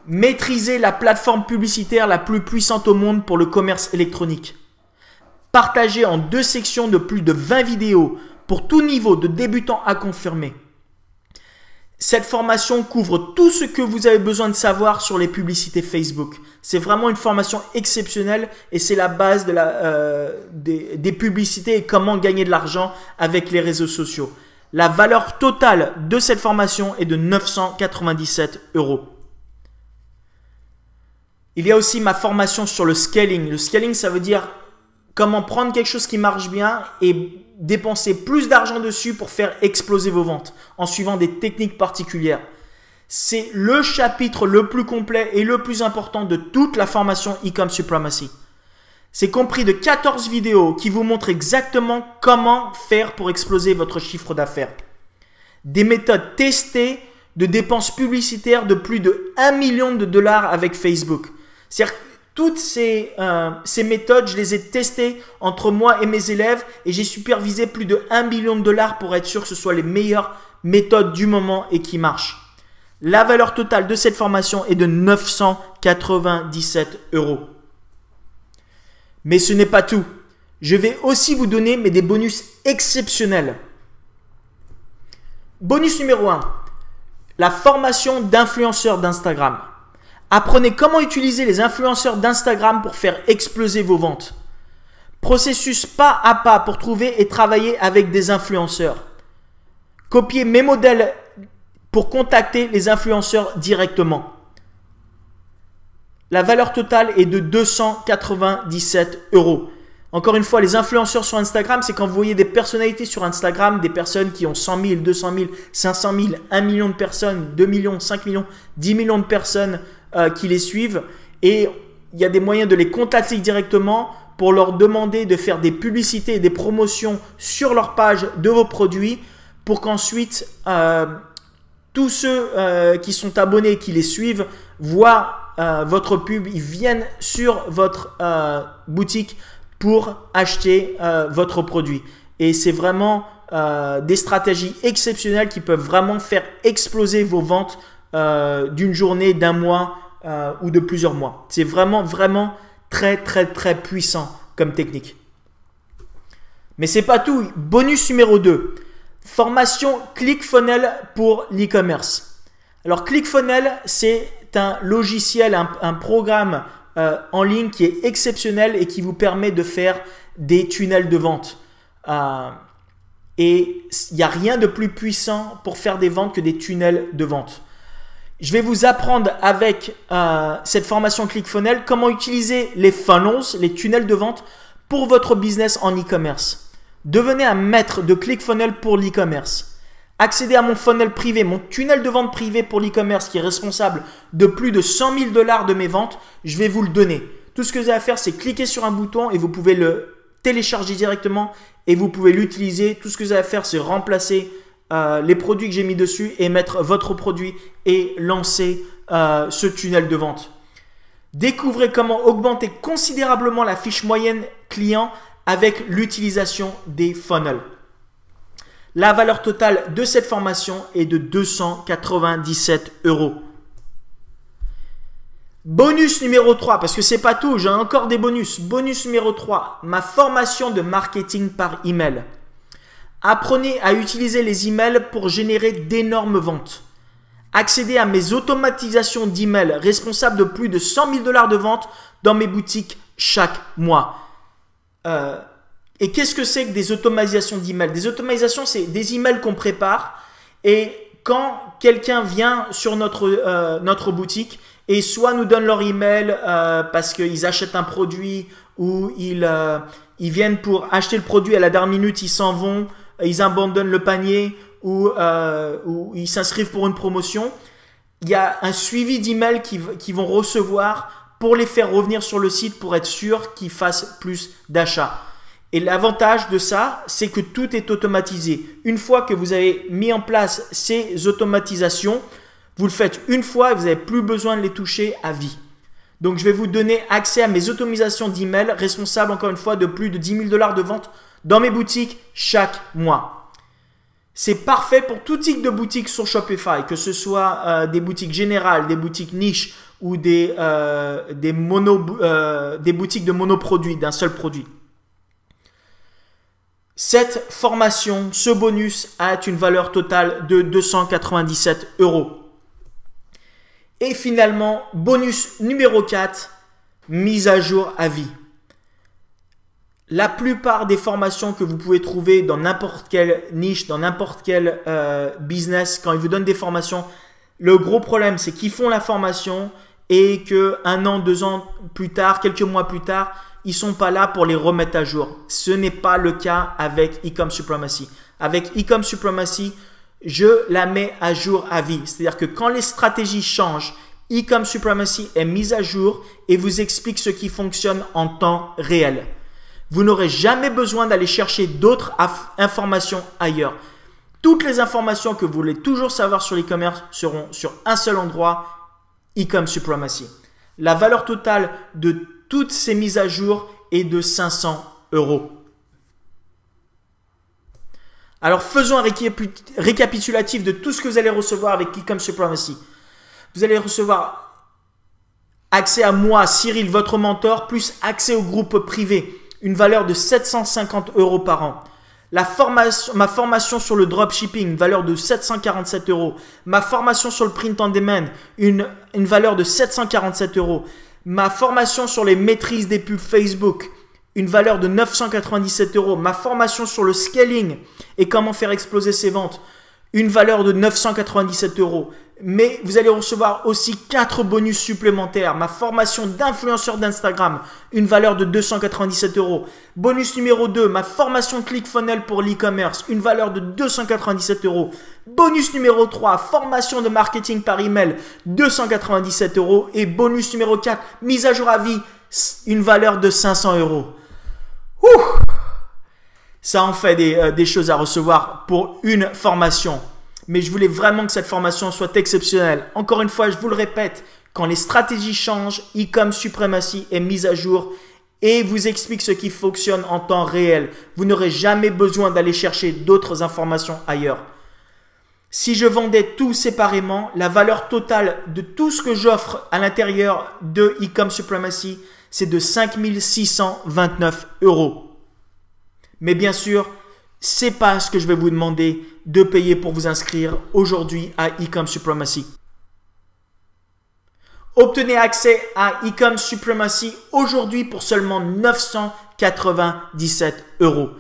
Maîtriser la plateforme publicitaire la plus puissante au monde pour le commerce électronique. Partagée en 2 sections de plus de 20 vidéos pour tout niveau de débutant à confirmé. Cette formation couvre tout ce que vous avez besoin de savoir sur les publicités Facebook. C'est vraiment une formation exceptionnelle et c'est la base des publicités et comment gagner de l'argent avec les réseaux sociaux. La valeur totale de cette formation est de 997 €. Il y a aussi ma formation sur le scaling. Le scaling, ça veut dire comment prendre quelque chose qui marche bien et dépenser plus d'argent dessus pour faire exploser vos ventes en suivant des techniques particulières. C'est le chapitre le plus complet et le plus important de toute la formation Ecom Supremacy. C'est compris de 14 vidéos qui vous montrent exactement comment faire pour exploser votre chiffre d'affaires. Des méthodes testées de dépenses publicitaires de plus de 1 million de dollars avec Facebook. C'est-à-dire toutes ces méthodes, je les ai testées entre moi et mes élèves et j'ai supervisé plus de 1 million de dollars pour être sûr que ce soit les meilleures méthodes du moment et qui marchent. La valeur totale de cette formation est de 997 €. Mais ce n'est pas tout. Je vais aussi vous donner des bonus exceptionnels. Bonus numéro 1. La formation d'influenceurs d'Instagram. Apprenez comment utiliser les influenceurs d'Instagram pour faire exploser vos ventes. Processus pas à pas pour trouver et travailler avec des influenceurs. Copiez mes modèles pour contacter les influenceurs directement. La valeur totale est de 297 €. Encore une fois, les influenceurs sur Instagram, c'est quand vous voyez des personnalités sur Instagram, des personnes qui ont 100 000, 200 000, 500 000, 1 million de personnes, 2 millions, 5 millions, 10 millions de personnes qui les suivent. Et il y a des moyens de les contacter directement pour leur demander de faire des publicités et des promotions sur leur page de vos produits pour qu'ensuite tous ceux qui sont abonnés, qui les suivent, voient votre pub, ils viennent sur votre boutique pour acheter votre produit. Et c'est vraiment des stratégies exceptionnelles qui peuvent vraiment faire exploser vos ventes d'une journée, d'un mois ou de plusieurs mois. C'est vraiment très puissant comme technique. Mais c'est pas tout. Bonus numéro 2. Formation ClickFunnels pour l'e-commerce. Alors ClickFunnels, c'est un logiciel, un programme en ligne qui est exceptionnel et qui vous permet de faire des tunnels de vente. Et il n'y a rien de plus puissant pour faire des ventes que des tunnels de vente. Je vais vous apprendre avec cette formation ClickFunnels comment utiliser les funnels, les tunnels de vente pour votre business en e-commerce. Devenez un maître de ClickFunnels pour l'e-commerce. Accédez à mon funnel privé, mon tunnel de vente privé pour l'e-commerce qui est responsable de plus de 100 000 $ de mes ventes. Je vais vous le donner. Tout ce que vous avez à faire, c'est cliquer sur un bouton et vous pouvez le télécharger directement et vous pouvez l'utiliser. Tout ce que vous avez à faire, c'est remplacer les produits que j'ai mis dessus et mettre votre produit et lancer ce tunnel de vente. Découvrez comment augmenter considérablement la fiche moyenne client avec l'utilisation des funnels. La valeur totale de cette formation est de 297 €. Bonus numéro 3, parce que c'est pas tout, j'ai encore des bonus. Bonus numéro 3, ma formation de marketing par email. Apprenez à utiliser les emails pour générer d'énormes ventes. accéder à mes automatisations d'email responsables de plus de 100 000 $ de vente dans mes boutiques chaque mois. Et qu'est-ce que c'est que des automatisations d'email? Des automatisations, c'est des emails qu'on prépare et quand quelqu'un vient sur notre boutique et soit nous donne leur email parce qu'ils achètent un produit ou ils viennent pour acheter le produit à la dernière minute, ils s'en vont, ils abandonnent le panier ou ils s'inscrivent pour une promotion, il y a un suivi d'emails qu'ils vont recevoir pour les faire revenir sur le site pour être sûr qu'ils fassent plus d'achats. Et l'avantage de ça, c'est que tout est automatisé. Une fois que vous avez mis en place ces automatisations, vous le faites une fois et vous n'avez plus besoin de les toucher à vie. Donc, je vais vous donner accès à mes automatisations d'email responsables, encore une fois, de plus de 10 000 $ de vente dans mes boutiques chaque mois. C'est parfait pour tout type de boutique sur Shopify, que ce soit des boutiques générales, des boutiques niches ou des boutiques de monoproduits, d'un seul produit. Cette formation, ce bonus a une valeur totale de 297 €. Et finalement, bonus numéro 4, mise à jour à vie. La plupart des formations que vous pouvez trouver dans n'importe quelle niche, dans n'importe quel business, quand ils vous donnent des formations, le gros problème, c'est qu'ils font la formation et qu'un an, 2 ans plus tard, quelques mois plus tard, ils ne sont pas là pour les remettre à jour. Ce n'est pas le cas avec Ecom Supremacy. Avec Ecom Supremacy, je la mets à jour à vie. C'est-à-dire que quand les stratégies changent, Ecom Supremacy est mise à jour et vous explique ce qui fonctionne en temps réel. Vous n'aurez jamais besoin d'aller chercher d'autres informations ailleurs. Toutes les informations que vous voulez toujours savoir sur l'e-commerce seront sur un seul endroit, Ecom Supremacy. La valeur totale de toutes ces mises à jour est de 500 €. Alors, faisons un récapitulatif de tout ce que vous allez recevoir avec Ecom Supremacy. Vous allez recevoir accès à moi, Cyril, votre mentor, plus accès au groupe privé, une valeur de 750 € par an. Ma formation sur le dropshipping, une valeur de 747 €. Ma formation sur le print on demand, une valeur de 747 €. Ma formation sur les maîtrises des pubs Facebook, une valeur de 997 €. Ma formation sur le scaling et comment faire exploser ses ventes, une valeur de 997 €. Mais vous allez recevoir aussi 4 bonus supplémentaires. Ma formation d'influenceur d'Instagram, une valeur de 297 €. Bonus numéro 2, ma formation ClickFunnels pour l'e-commerce, une valeur de 297 €. Bonus numéro 3, formation de marketing par email, 297 €. Et bonus numéro 4, mise à jour à vie, une valeur de 500 €. Ouh! Ça en fait des choses à recevoir pour une formation. Mais je voulais vraiment que cette formation soit exceptionnelle. Encore une fois, je vous le répète, quand les stratégies changent, Ecom Supremacy est mise à jour et vous explique ce qui fonctionne en temps réel. Vous n'aurez jamais besoin d'aller chercher d'autres informations ailleurs. Si je vendais tout séparément, la valeur totale de tout ce que j'offre à l'intérieur de Ecom Supremacy, c'est de 5 629 €. Mais bien sûr, c'est pas ce que je vais vous demander de payer pour vous inscrire aujourd'hui à Ecom Supremacy. Obtenez accès à Ecom Supremacy aujourd'hui pour seulement 997 €.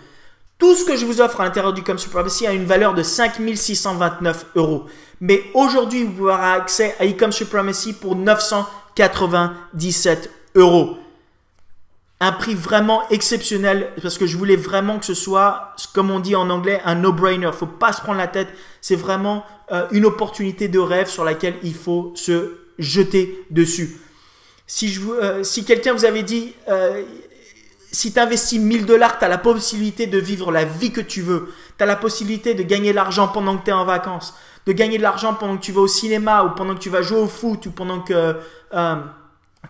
Tout ce que je vous offre à l'intérieur d'Ecom Supremacy a une valeur de 5 629 €. Mais aujourd'hui, vous aurez accès à Ecom Supremacy pour 997 €. Un prix vraiment exceptionnel parce que je voulais vraiment que ce soit, comme on dit en anglais, un no-brainer. Il ne faut pas se prendre la tête. C'est vraiment une opportunité de rêve sur laquelle il faut se jeter dessus. Si quelqu'un vous avait dit, si tu investis 1 000 $, tu as la possibilité de vivre la vie que tu veux. Tu as la possibilité de gagner de l'argent pendant que tu es en vacances, de gagner de l'argent pendant que tu vas au cinéma ou pendant que tu vas jouer au foot ou pendant que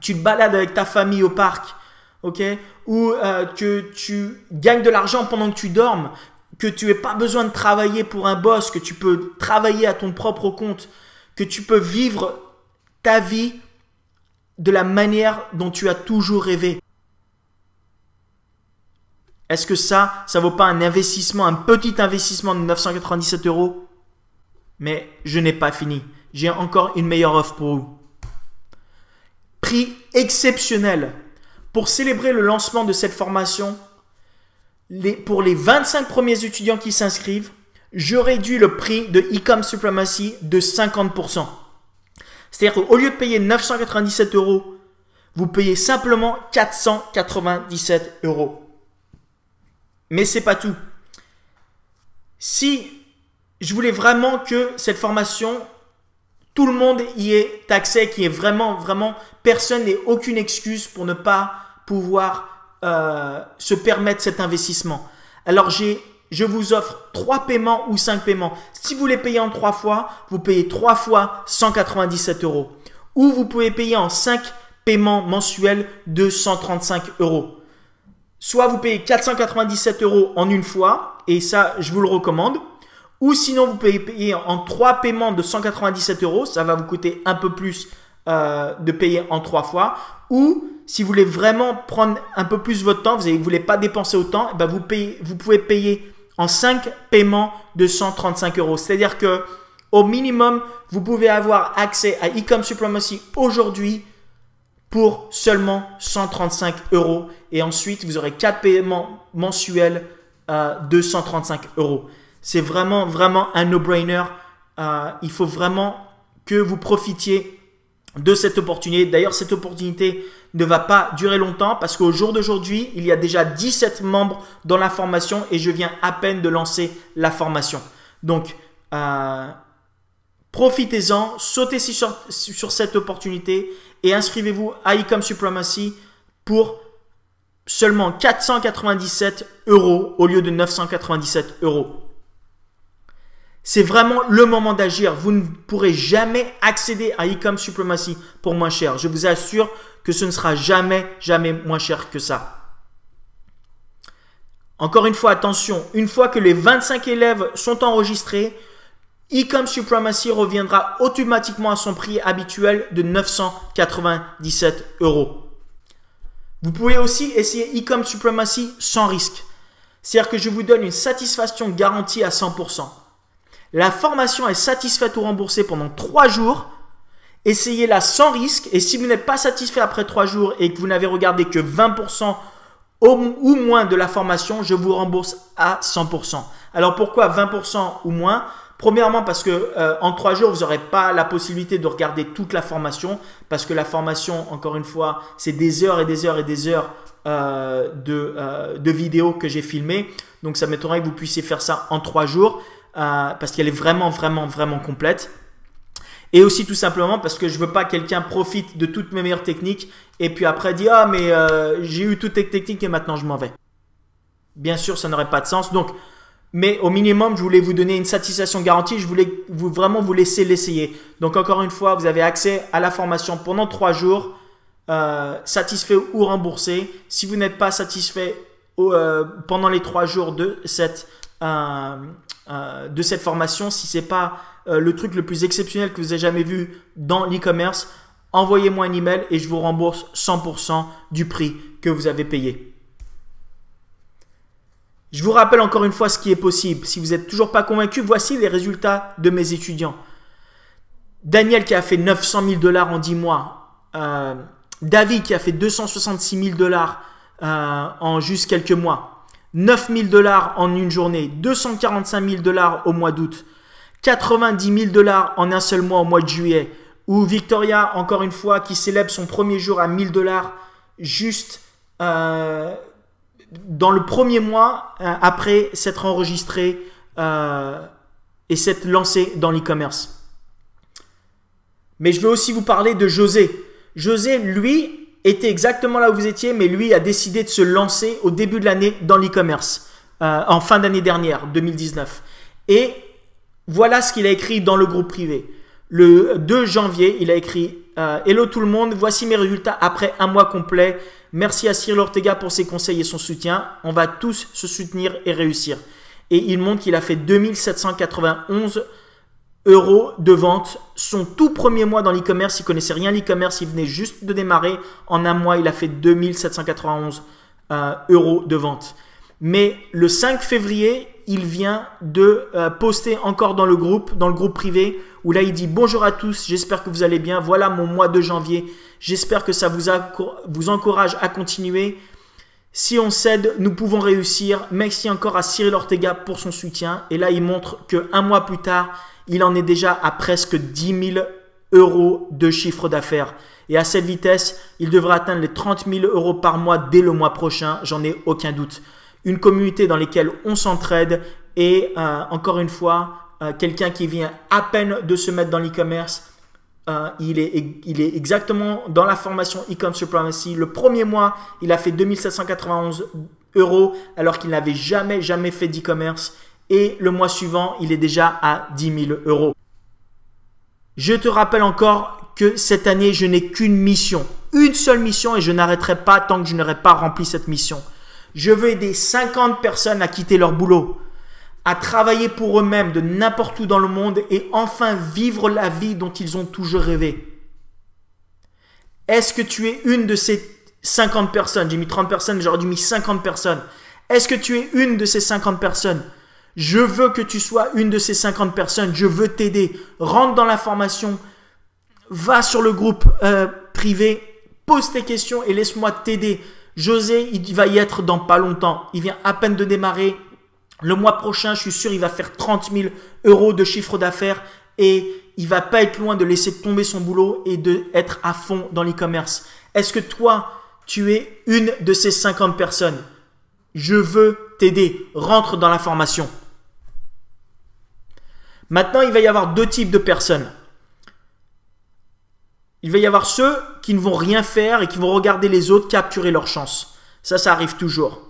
tu te balades avec ta famille au parc. Okay? Ou que tu gagnes de l'argent pendant que tu dormes, que tu n'aies pas besoin de travailler pour un boss, que tu peux travailler à ton propre compte, que tu peux vivre ta vie de la manière dont tu as toujours rêvé. Est-ce que ça vaut pas un investissement, un petit investissement de 997 €? Mais je n'ai pas fini. j'ai encore une meilleure offre pour vous. Prix exceptionnel. Pour célébrer le lancement de cette formation, pour les 25 premiers étudiants qui s'inscrivent, je réduis le prix de E-Com Supremacy de 50%. C'est-à-dire qu'au lieu de payer 997 €, vous payez simplement 497 €. Mais ce n'est pas tout. Si je voulais vraiment que cette formation, tout le monde y ait accès, qu'il y ait vraiment, personne n'ait aucune excuse pour ne pas pouvoir se permettre cet investissement. Alors, je vous offre 3 paiements ou 5 paiements. Si vous les payez en 3 fois, vous payez 3 fois 197 €. Ou vous pouvez payer en 5 paiements mensuels de 135 €. Soit vous payez 497 € en une fois, et ça, je vous le recommande. Ou sinon, vous pouvez payer en 3 paiements de 197 €. Ça va vous coûter un peu plus de payer en 3 fois. Ou si vous voulez vraiment prendre un peu plus votre temps, vous ne voulez pas dépenser autant, ben vous pouvez payer en 5 paiements de 135 €. C'est-à-dire que au minimum, vous pouvez avoir accès à E-Com Supremacy aujourd'hui pour seulement 135 €. Et ensuite, vous aurez 4 paiements mensuels de 135 €. C'est vraiment un no-brainer. Il faut vraiment que vous profitiez de cette opportunité. D'ailleurs, cette opportunité ne va pas durer longtemps parce qu'au jour d'aujourd'hui, il y a déjà 17 membres dans la formation et je viens à peine de lancer la formation. Donc, profitez-en, sautez sur cette opportunité et inscrivez-vous à E-Com Supremacy pour seulement 497 € au lieu de 997 €. C'est vraiment le moment d'agir. Vous ne pourrez jamais accéder à E-Com Supremacy pour moins cher. Je vous assure que ce ne sera jamais moins cher que ça. Encore une fois, attention, une fois que les 25 élèves sont enregistrés, E-Com Supremacy reviendra automatiquement à son prix habituel de 997 €. Vous pouvez aussi essayer E-Com Supremacy sans risque. C'est-à-dire que je vous donne une satisfaction garantie à 100%. La formation est satisfaite ou remboursée pendant 3 jours. Essayez-la sans risque. Et si vous n'êtes pas satisfait après 3 jours et que vous n'avez regardé que 20% ou moins de la formation, je vous rembourse à 100%. Alors pourquoi 20% ou moins? Premièrement, parce que en 3 jours, vous n'aurez pas la possibilité de regarder toute la formation. Parce que la formation, encore une fois, c'est des heures et des heures et des heures de vidéos que j'ai filmées. Donc ça m'étonnerait que vous puissiez faire ça en 3 jours. Parce qu'elle est vraiment complète. Et aussi tout simplement parce que je veux pas que quelqu'un profite de toutes mes meilleures techniques et puis après dit « Ah mais j'ai eu toutes les techniques et maintenant je m'en vais ». Bien sûr, ça n'aurait pas de sens. Donc, mais au minimum, je voulais vous donner une satisfaction garantie. Je voulais vraiment vous laisser l'essayer. Donc encore une fois, vous avez accès à la formation pendant 3 jours, satisfait ou remboursé. Si vous n'êtes pas satisfait pendant les 3 jours de cette formation, si ce n'est pas le truc le plus exceptionnel que vous avez jamais vu dans l'e-commerce, envoyez-moi un email et je vous rembourse 100% du prix que vous avez payé. Je vous rappelle encore une fois ce qui est possible. Si vous n'êtes toujours pas convaincu, voici les résultats de mes étudiants. Daniel qui a fait 900 000 $ en 10 mois. David qui a fait 266 000 $ en juste quelques mois. 9 000 $ en une journée, 245 000 $ au mois d'août, 90 000 $ en un seul mois au mois de juillet, ou Victoria, encore une fois, qui célèbre son premier jour à 1 000 $ juste dans le premier mois après s'être enregistré et s'être lancé dans l'e-commerce. Mais je vais aussi vous parler de José. José, lui, était exactement là où vous étiez, mais lui a décidé de se lancer au début de l'année dans l'e-commerce, en fin d'année dernière, 2019. Et voilà ce qu'il a écrit dans le groupe privé. Le 2 janvier, il a écrit « Hello tout le monde, voici mes résultats après un mois complet. Merci à Cyril Ortega pour ses conseils et son soutien. On va tous se soutenir et réussir. » Et il montre qu'il a fait 2791 € de vente. Son tout premier mois dans l'e-commerce, il ne connaissait rien l'e-commerce, il venait juste de démarrer. En un mois, il a fait 2791 € de vente. Mais le 5 février, il vient de poster encore dans le groupe privé, où là il dit « Bonjour à tous, j'espère que vous allez bien. Voilà mon mois de janvier. J'espère que ça vous encourage à continuer. Si on s'aide, nous pouvons réussir. Merci encore à Cyril Ortega pour son soutien. » Et là, il montre qu'un mois plus tard, il en est déjà à presque 10 000 € de chiffre d'affaires. Et à cette vitesse, il devrait atteindre les 30 000 € par mois dès le mois prochain. J'en ai aucun doute. Une communauté dans laquelle on s'entraide et encore une fois, quelqu'un qui vient à peine de se mettre dans l'e-commerce. Il est exactement dans la formation e-com Supremacy. Le premier mois, il a fait 2791 € alors qu'il n'avait jamais fait d'e-commerce. Et le mois suivant, il est déjà à 10 000 €. Je te rappelle encore que cette année, je n'ai qu'une mission. Une seule mission et je n'arrêterai pas tant que je n'aurai pas rempli cette mission. Je veux aider 50 personnes à quitter leur boulot, à travailler pour eux-mêmes de n'importe où dans le monde et enfin vivre la vie dont ils ont toujours rêvé. Est-ce que tu es une de ces 50 personnes? J'ai mis 30 personnes, mais j'aurais dû mettre 50 personnes. Est-ce que tu es une de ces 50 personnes? Je veux que tu sois une de ces 50 personnes. Je veux t'aider. Rentre dans la formation. Va sur le groupe privé. Pose tes questions et laisse-moi t'aider. José, il va y être dans pas longtemps. Il vient à peine de démarrer. Le mois prochain, je suis sûr, il va faire 30 000 € de chiffre d'affaires et il va pas être loin de laisser tomber son boulot et d'être à fond dans l'e-commerce. Est-ce que toi, tu es une de ces 50 personnes? Je veux t'aider. Rentre dans la formation. Maintenant, il va y avoir deux types de personnes. Il va y avoir ceux qui ne vont rien faire et qui vont regarder les autres capturer leur chance. Ça arrive toujours.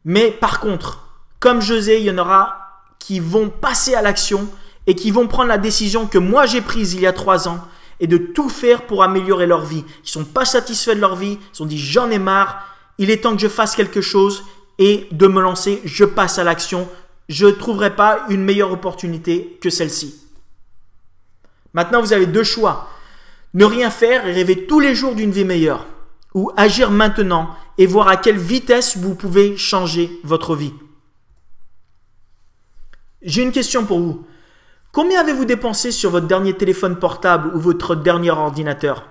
Mais par contre, comme José, il y en aura qui vont passer à l'action et qui vont prendre la décision que moi j'ai prise il y a 3 ans et de tout faire pour améliorer leur vie. Ils ne sont pas satisfaits de leur vie, ils se sont dit j'en ai marre, il est temps que je fasse quelque chose et de me lancer, je passe à l'action. Je ne trouverai pas une meilleure opportunité que celle-ci. Maintenant, vous avez deux choix. Ne rien faire et rêver tous les jours d'une vie meilleure. Ou agir maintenant et voir à quelle vitesse vous pouvez changer votre vie. J'ai une question pour vous. Combien avez-vous dépensé sur votre dernier téléphone portable ou votre dernier ordinateur?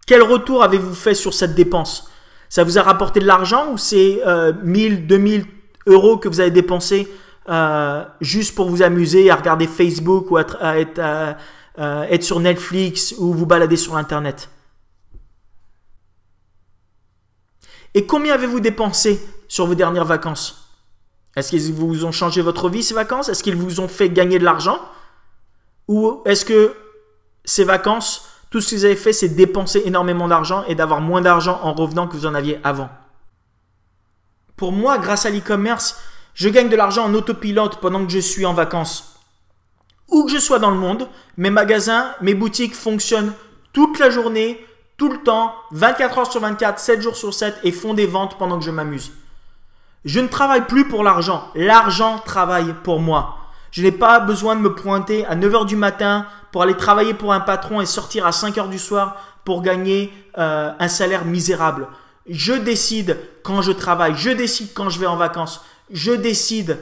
Quel retour avez-vous fait sur cette dépense? Ça vous a rapporté de l'argent ou c'est 1000, 2000 € que vous avez dépensé juste pour vous amuser à regarder Facebook ou être sur Netflix ou vous balader sur Internet? Et combien avez-vous dépensé sur vos dernières vacances? Est-ce qu'ils vous ont changé votre vie ces vacances? Est-ce qu'ils vous ont fait gagner de l'argent? Ou est-ce que ces vacances, tout ce que vous avez fait, c'est dépenser énormément d'argent et d'avoir moins d'argent en revenant que vous en aviez avant? Pour moi, grâce à l'e-commerce, je gagne de l'argent en autopilote pendant que je suis en vacances. Où que je sois dans le monde, mes magasins, mes boutiques fonctionnent toute la journée, tout le temps, 24 heures sur 24, 7 jours sur 7 et font des ventes pendant que je m'amuse. Je ne travaille plus pour l'argent. L'argent travaille pour moi. Je n'ai pas besoin de me pointer à 9 h du matin pour aller travailler pour un patron et sortir à 5 h du soir pour gagner un salaire misérable. Je décide quand je travaille, je décide quand je vais en vacances, je décide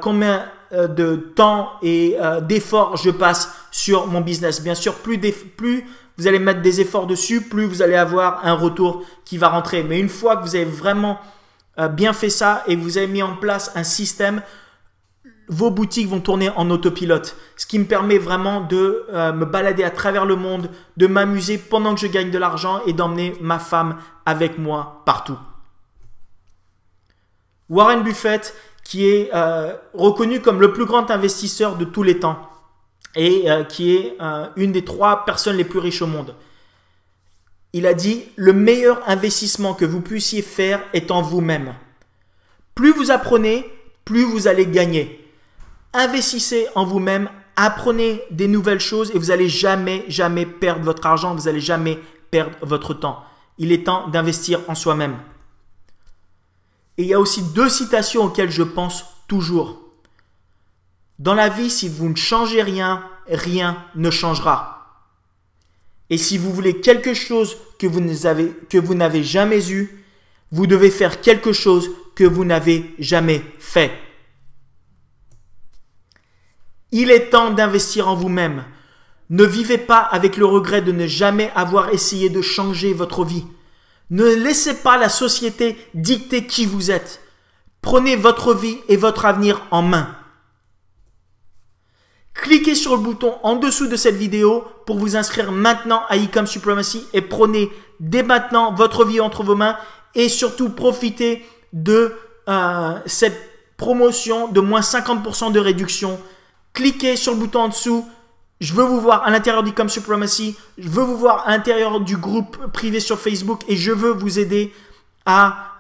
combien de temps et d'efforts je passe sur mon business. Bien sûr, plus vous allez mettre des efforts dessus, plus vous allez avoir un retour qui va rentrer. Mais une fois que vous avez vraiment bien fait ça et vous avez mis en place un système, vos boutiques vont tourner en autopilote. Ce qui me permet vraiment de me balader à travers le monde, de m'amuser pendant que je gagne de l'argent et d'emmener ma femme avec moi partout. Warren Buffett, qui est reconnu comme le plus grand investisseur de tous les temps et qui est une des 3 personnes les plus riches au monde. Il a dit « Le meilleur investissement que vous puissiez faire est en vous-même. Plus vous apprenez, plus vous allez gagner. Investissez en vous-même, apprenez des nouvelles choses et vous n'allez jamais perdre votre argent, vous n'allez jamais perdre votre temps. Il est temps d'investir en soi-même. » Et il y a aussi 2 citations auxquelles je pense toujours. Dans la vie, si vous ne changez rien, rien ne changera. Et si vous voulez quelque chose que vous n'avez jamais eu, vous devez faire quelque chose que vous n'avez jamais fait. Il est temps d'investir en vous-même. Ne vivez pas avec le regret de ne jamais avoir essayé de changer votre vie. Ne laissez pas la société dicter qui vous êtes. Prenez votre vie et votre avenir en main. Cliquez sur le bouton en dessous de cette vidéo pour vous inscrire maintenant à Ecom Supremacy et prenez dès maintenant votre vie entre vos mains et surtout profitez de cette promotion de moins 50% de réduction. Cliquez sur le bouton en dessous. Je veux vous voir à l'intérieur d'Ecom Supremacy. Je veux vous voir à l'intérieur du groupe privé sur Facebook et je veux vous aider à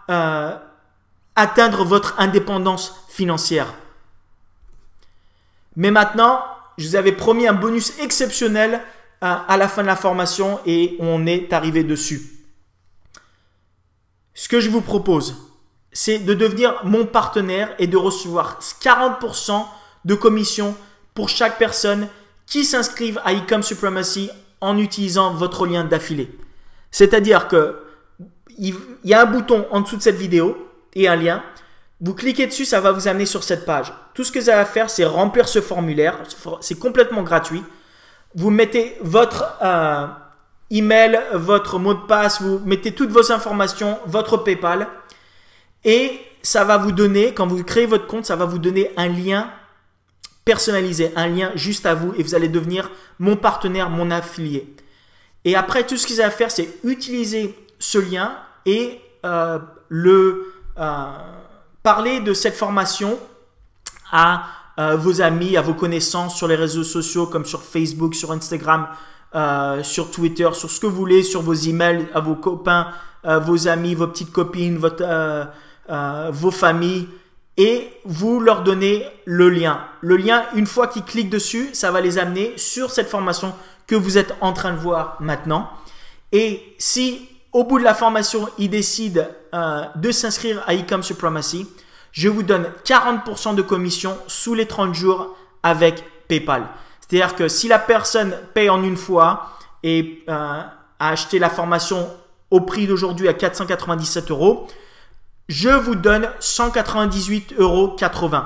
atteindre votre indépendance financière. Mais maintenant, je vous avais promis un bonus exceptionnel à la fin de la formation et on est arrivé dessus. Ce que je vous propose, c'est de devenir mon partenaire et de recevoir 40% de commission pour chaque personne qui s'inscrivent à Ecom Supremacy en utilisant votre lien d'affilée. C'est-à-dire qu'il y a un bouton en dessous de cette vidéo et un lien. Vous cliquez dessus, ça va vous amener sur cette page. Tout ce que vous avez à faire, c'est remplir ce formulaire. C'est complètement gratuit. Vous mettez votre email, votre mot de passe, vous mettez toutes vos informations, votre PayPal. Et ça va vous donner, quand vous créez votre compte, ça va vous donner un lien personnalisé, un lien juste à vous et vous allez devenir mon partenaire, mon affilié. Et après, tout ce qu'ils ont à faire, c'est utiliser ce lien et parler de cette formation à vos amis, à vos connaissances sur les réseaux sociaux comme sur Facebook, sur Instagram, sur Twitter, sur ce que vous voulez, sur vos emails, à vos copains, vos amis, vos petites copines, vos familles. Et vous leur donnez le lien. Le lien, une fois qu'ils cliquent dessus, ça va les amener sur cette formation que vous êtes en train de voir maintenant. Et si au bout de la formation, ils décident de s'inscrire à Ecom Supremacy, je vous donne 40% de commission sous les 30 jours avec PayPal. C'est-à-dire que si la personne paye en une fois et a acheté la formation au prix d'aujourd'hui à 497 €, je vous donne 198,80 €.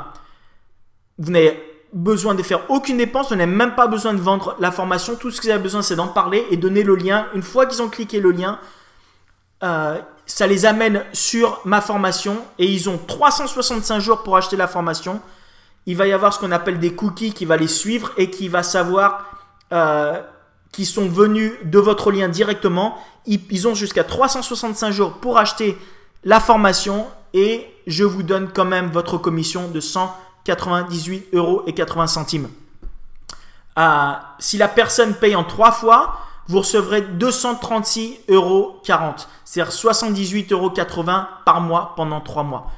Vous n'avez besoin de faire aucune dépense, vous n'avez même pas besoin de vendre la formation. Tout ce que vous avez besoin, c'est d'en parler et donner le lien. Une fois qu'ils ont cliqué le lien, ça les amène sur ma formation et ils ont 365 jours pour acheter la formation. Il va y avoir ce qu'on appelle des cookies qui va les suivre et qui va savoir qu'ils sont venus de votre lien directement. Ils ont jusqu'à 365 jours pour acheter la formation et je vous donne quand même votre commission de 198,80 €. Si la personne paye en 3 fois, vous recevrez 236,40 €. C'est-à-dire 78,80 € par mois pendant 3 mois.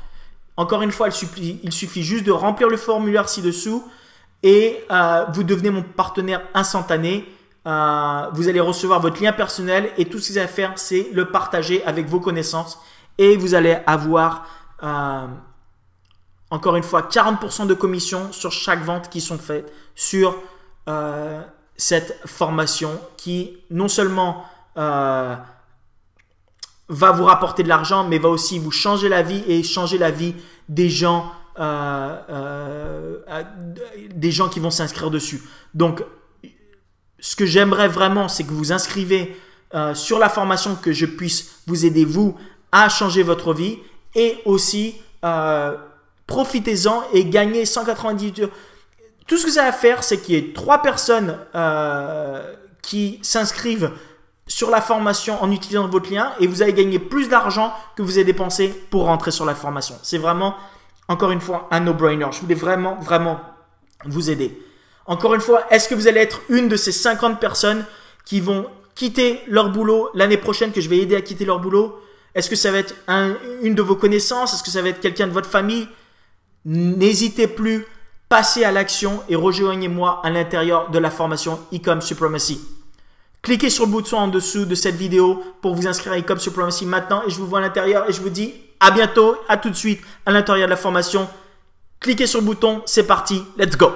Encore une fois, il suffit juste de remplir le formulaire ci-dessous et vous devenez mon partenaire instantané. Vous allez recevoir votre lien personnel et tout ce que vous avez à faire, c'est le partager avec vos connaissances. Et vous allez avoir, encore une fois, 40% de commission sur chaque vente qui sont faites sur cette formation qui non seulement va vous rapporter de l'argent, mais va aussi vous changer la vie et changer la vie des gens qui vont s'inscrire dessus. Donc, ce que j'aimerais vraiment, c'est que vous vous inscrivez sur la formation, que je puisse vous aider, vous, à changer votre vie et aussi profitez-en et gagnez 198 €. Tout ce que vous avez à faire, c'est qu'il y ait 3 personnes qui s'inscrivent sur la formation en utilisant votre lien et vous allez gagner plus d'argent que vous avez dépensé pour rentrer sur la formation. C'est vraiment, encore une fois, un no-brainer. Je voulais vraiment, vraiment vous aider. Encore une fois, est-ce que vous allez être une de ces 50 personnes qui vont quitter leur boulot l'année prochaine, que je vais aider à quitter leur boulot? Est-ce que ça va être une de vos connaissances? Est-ce que ça va être quelqu'un de votre famille? N'hésitez plus, passez à l'action et rejoignez-moi à l'intérieur de la formation Ecom Supremacy. Cliquez sur le bouton en dessous de cette vidéo pour vous inscrire à Ecom Supremacy maintenant et je vous vois à l'intérieur et je vous dis à bientôt, à tout de suite à l'intérieur de la formation. Cliquez sur le bouton, c'est parti, let's go!